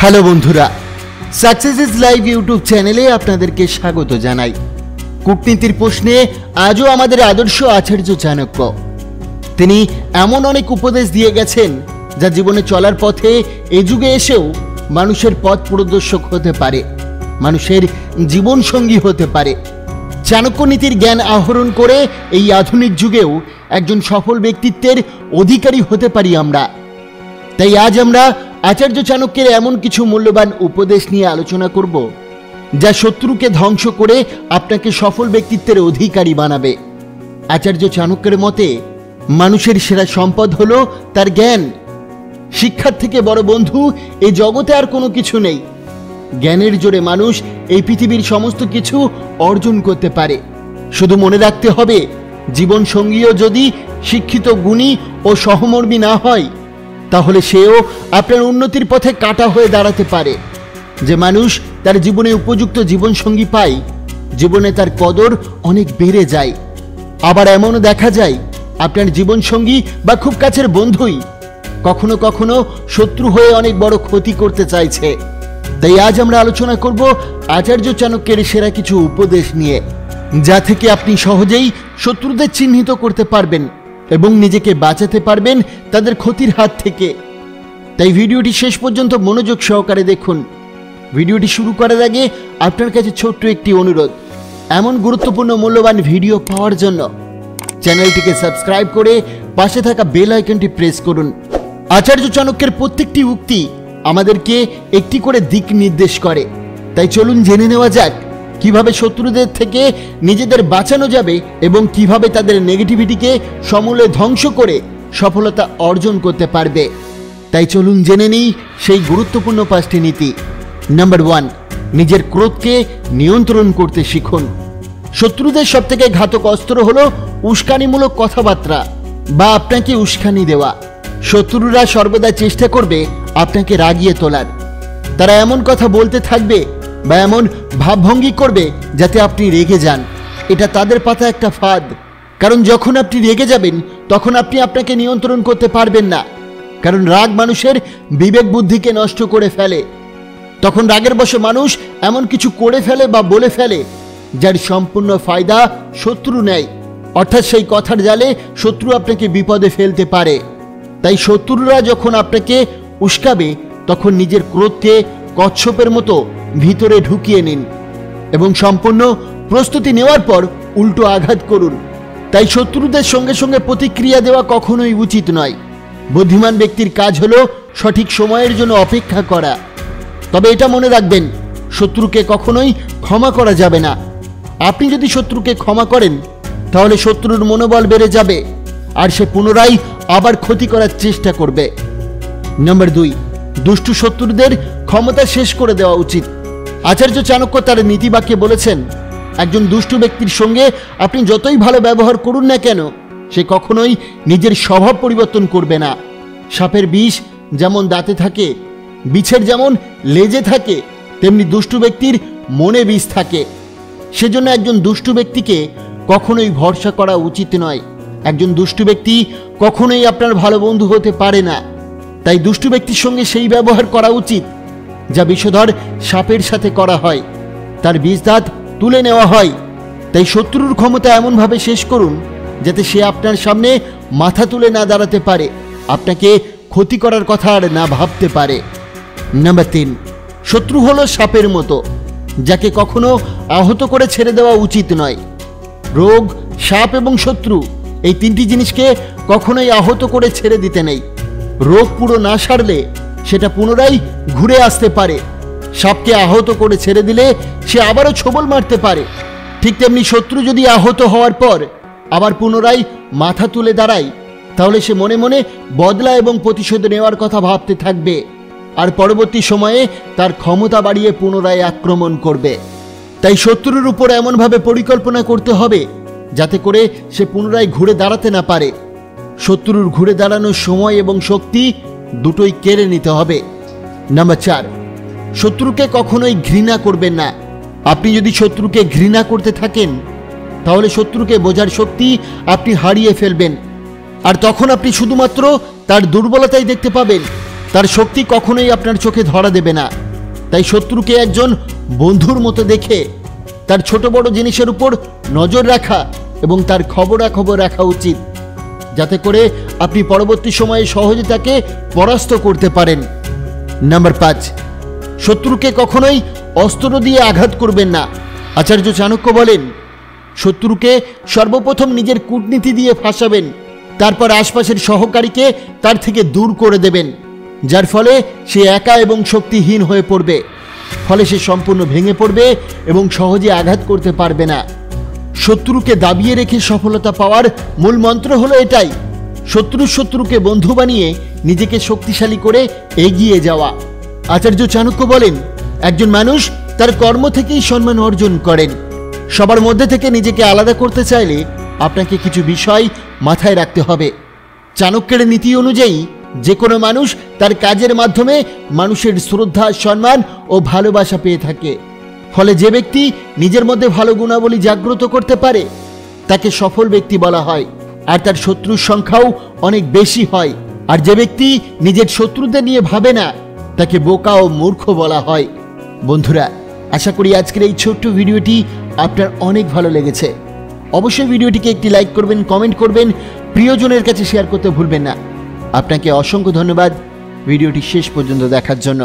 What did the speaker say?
Hello বন্ধুরা, success is live YouTube চ্যানেলে আপনাদেরকে স্বাগত জানাই। কূটনীতির প্রশ্নে আজও আমাদের আদর্শ আচার্য চাণক্য, তিনি এমন অনেক উপদেশ দিয়ে গেছেন যা জীবনে চলার পথে এ যুগে এসেও মানুষের পথ প্রদর্শক হতে পারে, মানুষের জীবন সঙ্গী হতে পারে। চাণক্য নীতির জ্ঞান আহরণ করে এই আধুনিক যুগেও একজন সফল ব্যক্তিত্বের অধিকারী হতে পারি আমরা। তাই আজ আমরা আচার্য চাণক্যের এমন কিছু মূল্যবান উপদেশ নিয়ে আলোচনা করব যা শত্রুকে ধ্বংস করে আপনাকে সফল ব্যক্তিত্বের অধিকারী বানাবে। আচার্য চাণক্যের মতে মানুষের সেরা সম্পদ হলো তার জ্ঞান। শিক্ষার থেকে বড় বন্ধু এই জগতে আর কোনো কিছু নেই। জ্ঞানের জোরে মানুষ এই পৃথিবীর সমস্ত কিছু অর্জন করতে পারে। শুধু মনে রাখতে হবে, জীবন সঙ্গীও যদি শিক্ষিত, গুণী ও সহমর্মী না হয়, তাহলে সেও আপনার উন্নতির পথে কাঁটা হয়ে দাঁড়াতে পারে। যে মানুষ তার জীবনে উপযুক্ত জীবনসঙ্গী পায়, জীবনে তার কদর অনেক বেড়ে যায়। আবার এমনও দেখা যায়, আপনার জীবনসঙ্গী বা খুব কাছের বন্ধুই কখনো কখনো শত্রু হয়ে অনেক বড় ক্ষতি করতে চাইছে। তাই আজ আমরা আলোচনা করব আচার্য চাণক্যের সেরা কিছু উপদেশ নিয়ে, যা থেকে আপনি সহজেই শত্রুদের চিহ্নিত করতে পারবেন এবং নিজেকে বাঁচাতে পারবেন তাদের ক্ষতির হাত থেকে। তাই ভিডিওটি শেষ পর্যন্ত মনোযোগ সহকারে দেখুন। ভিডিওটি শুরু করার আগে আপনার কাছে ছোট্ট একটি অনুরোধ, এমন গুরুত্বপূর্ণ মূল্যবান ভিডিও পাওয়ার জন্য চ্যানেলটিকে সাবস্ক্রাইব করে পাশে থাকা বেল আইকনটি প্রেস করুন। আচার্য চাণক্যের প্রত্যেকটি উক্তি আমাদেরকে একটি করে দিক নির্দেশ করে। তাই চলুন জেনে নেওয়া যাক কিভাবে শত্রুদের থেকে নিজেদের বাঁচানো যাবে এবং কিভাবে তাদের নেগেটিভিটিকে সমূলে ধ্বংস করে সফলতা অর্জন করতে পারবে। তাই চলুন জেনে নিই সেই গুরুত্বপূর্ণ 5টি নীতি। নাম্বার 1, নিজের ক্রোধকে নিয়ন্ত্রণ করতে শিখুন। শত্রুদের সবথেকে ঘাতক অস্ত্র হলো উস্কানিমূলক কথাবার্তা বা আপনাকে উস্কানি দেওয়া। শত্রুরা সর্বদা চেষ্টা করবে আপনাকে রাগিয়ে তোলার। তারা এমন কথা বলতে থাকবে বা এমন ভাবভঙ্গি করবে যাতে আপনি রেগে যান। এটা তাদের পাতা একটা ফাঁদ। কারণ যখন আপনি রেগে যাবেন তখন আপনি আপনাকে নিয়ন্ত্রণ করতে পারবেন না। কারণ রাগ মানুষের বিবেক বুদ্ধিকে নষ্ট করে ফেলে। তখন রাগের বশে মানুষ এমন কিছু করে ফেলে বা বলে ফেলে যার সম্পূর্ণ ফায়দা শত্রু নেয়। অর্থাৎ সেই কথার জালে শত্রু আপনাকে বিপদে ফেলতে পারে। তাই শত্রুরা যখন আপনাকে উস্কাবে তখন নিজের ক্রোধকে কচ্ছপের মতো ভিতরে ঢুকিয়ে নিন এবং সম্পূর্ণ প্রস্তুতি নেওয়ার পর উল্টো আঘাত করুন। তাই শত্রুদের সঙ্গে সঙ্গে প্রতিক্রিয়া দেওয়া কখনোই উচিত নয়। বুদ্ধিমান ব্যক্তির কাজ হলো সঠিক সময়ের জন্য অপেক্ষা করা। তবে এটা মনে রাখবেন, শত্রুকে কখনোই ক্ষমা করা যাবে না। আপনি যদি শত্রুকে ক্ষমা করেন তাহলে শত্রুর মনোবল বেড়ে যাবে আর সে পুনরায় আবার ক্ষতি করার চেষ্টা করবে। নাম্বার 2, দুষ্টু শত্রুদের ক্ষমতা শেষ করে দেওয়া উচিত। আচার্য চাণক্য তার নীতিবাক্যে বলেছেন, একজন দুষ্টু ব্যক্তির সঙ্গে আপনি যতই ভালো ব্যবহার করুন না কেন, সে কখনোই নিজের স্বভাব পরিবর্তন করবে না। সাপের বিষ যেমন দাঁতে থাকে, বিছের যেমন লেজে থাকে, তেমনি দুষ্টু ব্যক্তির মনে বিষ থাকে। সেজন্য একজন দুষ্টু ব্যক্তিকে কখনোই ভরসা করা উচিত নয়। একজন দুষ্টু ব্যক্তি কখনোই আপনার ভালো বন্ধু হতে পারে না। তাই দুষ্টু ব্যক্তির সঙ্গে সেই ব্যবহার করা উচিত যা বিষধর সাপের সাথে করা হয়, তার বিষ দাঁত তুলে নেওয়া হয়। তাই শত্রুর ক্ষমতা এমনভাবে শেষ করুন যাতে সে আপনার সামনে মাথা তুলে না দাঁড়াতে পারে, আপনাকে ক্ষতি করার কথা আর না ভাবতে পারে। নাম্বার 3, শত্রু হলো সাপের মতো, যাকে কখনো আহত করে ছেড়ে দেওয়া উচিত নয়। রোগ, সাপ এবং শত্রু এই 3টি জিনিসকে কখনোই আহত করে ছেড়ে দিতে নেই। রোগ পুরো না সারলে সেটা পুনরায় ঘুরে আসতে পারে। সাপকে আহত করে ছেড়ে দিলে সে আবারও ছোবল মারতে পারে। ঠিক তেমনি শত্রু যদি আহত হওয়ার পর আবার পুনরায় মাথা তুলে দাঁড়ায়, তাহলে সে মনে মনে বদলা এবং প্রতিশোধ নেওয়ার কথা ভাবতে থাকবে আর পরবর্তী সময়ে তার ক্ষমতা বাড়িয়ে পুনরায় আক্রমণ করবে। তাই শত্রুর উপর এমনভাবে পরিকল্পনা করতে হবে যাতে করে সে পুনরায় ঘুরে দাঁড়াতে না পারে। শত্রুর ঘুরে দাঁড়ানোর সময় এবং শক্তি দুটোই কেড়ে নিতে হবে। নাম্বার 4, শত্রুকে কখনোই ঘৃণা করবেন না। আপনি যদি শত্রুকে ঘৃণা করতে থাকেন তাহলে শত্রুকে বোঝার শক্তি আপনি হারিয়ে ফেলবেন আর তখন আপনি শুধুমাত্র তার দুর্বলতাই দেখতে পাবেন। তার শক্তি কখনোই আপনার চোখে ধরা দেবে না। তাই শত্রুকে একজন বন্ধুর মতো দেখে তার ছোট বড় জিনিসের উপর নজর রাখা এবং তার খবরাখবর রাখা উচিত, যাতে করে আপনি পরবর্তী সময়ে সহজে তাকে পরাস্ত করতে পারেন। নাম্বার 5, শত্রুকে কখনোই অস্ত্র দিয়ে আঘাত করবেন না। আচার্য চাণক্য বলেন, শত্রুকে সর্বপ্রথম নিজের কূটনীতি দিয়ে ফাঁসাবেন, তারপর আশপাশের সহকারীকে তার থেকে দূর করে দেবেন, যার ফলে সে একা এবং শক্তিহীন হয়ে পড়বে। ফলে সে সম্পূর্ণ ভেঙে পড়বে এবং সহজে আঘাত করতে পারবে না। শত্রুকে দাবিয়ে রেখে সফলতা পাওয়ার মূল মন্ত্র হলো এটাই: শত্রুকে বন্ধু বানিয়ে নিজেকে শক্তিশালী করে এগিয়ে যাওয়া। আচার্য চাণক্য বলেন, একজন মানুষ তার কর্ম থেকেই সম্মান অর্জন করেন। সবার মধ্যে থেকে নিজেকে আলাদা করতে চাইলে আপনাকে কিছু বিষয় মাথায় রাখতে হবে। চাণক্যের নীতি অনুযায়ী যে কোনো মানুষ তার কাজের মাধ্যমে মানুষের শ্রদ্ধা, সম্মান ও ভালোবাসা পেয়ে থাকে। ফলে যে ব্যক্তি নিজের মধ্যে ভালো গুণাবলী জাগ্রত করতে পারে তাকে সফল ব্যক্তি বলা হয়, আর তার শত্রুর সংখ্যাও অনেক বেশি হয়। আর যে ব্যক্তি নিজের শত্রুদের নিয়ে ভাবে না তাকে বোকা ও মূর্খ বলা হয়। বন্ধুরা, আশা করি আজকের এই ছোট্ট ভিডিওটি আপনার অনেক ভালো লেগেছে। অবশ্যই ভিডিওটিকে একটি লাইক করবেন, কমেন্ট করবেন, প্রিয়জনের কাছে শেয়ার করতে ভুলবেন না। আপনাকে অসংখ্য ধন্যবাদ ভিডিওটি শেষ পর্যন্ত দেখার জন্য।